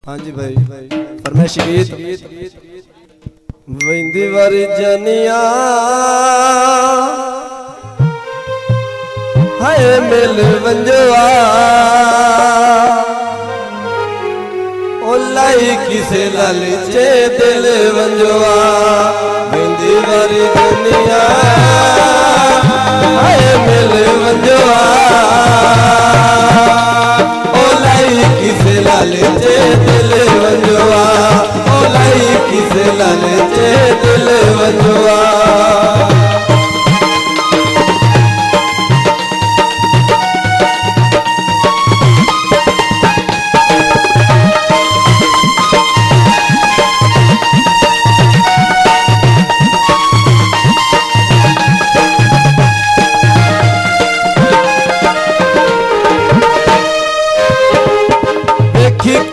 हाँ जी भाई फरमाइशी गीत वंदी वारी जनिया हाय मिल वंजवा ओलाई किसे लालचे दिल वंजवा वंदी वारी जनिया हाय मिल वंजवा ओलाई किसे लालचे दिल वंजवा ओलाई किसे लालचे दिल वंजवा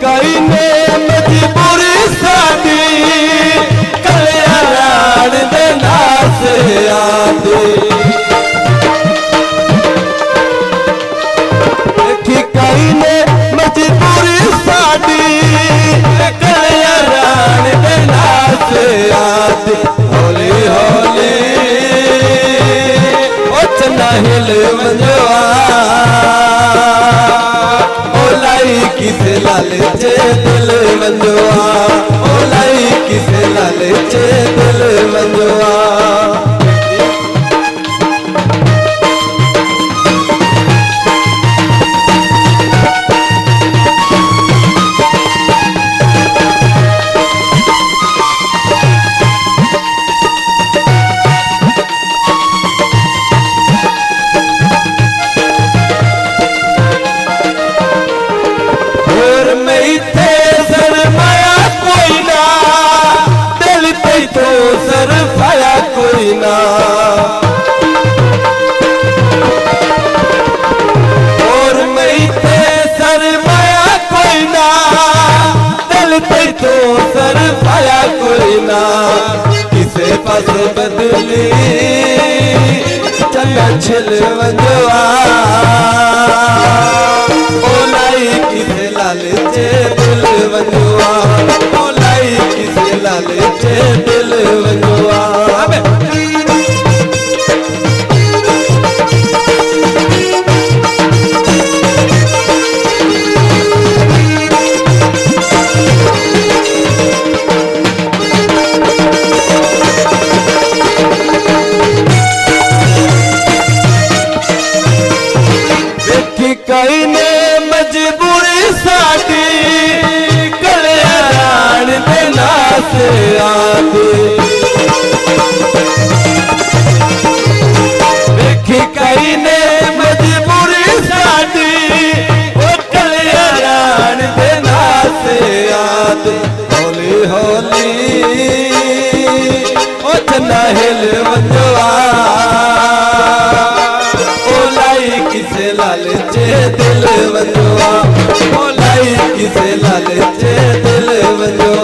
कई ने मजबूरी साडी कल्याण दे नास आदे देखी कई ने मजबूरी साडी कल्याण दे नास आदे होली होली उच ना हिल वंजवा किसे लालचे दिल वंजवा ओलाई किसे लालचे दिल वंजवा और मैं थे सरमाया कोई ना दिल पे तो सर पाया कोई ना किसे पास बदली चला छिल वंजवा ओलाई किसे लालचे दिल वंजवा ओलाई किसे लालचे दिल वंजवा कई ने मजबूरी साडी कल्याण दे नास आदे देखी कई ने मजबूरी साडी ओ कल्याण दे नास आदे होली होली ओ चना हिल वंजवा किसे लालचे दिल वंजवा ओलाई किसे लालचे दिल वंजवा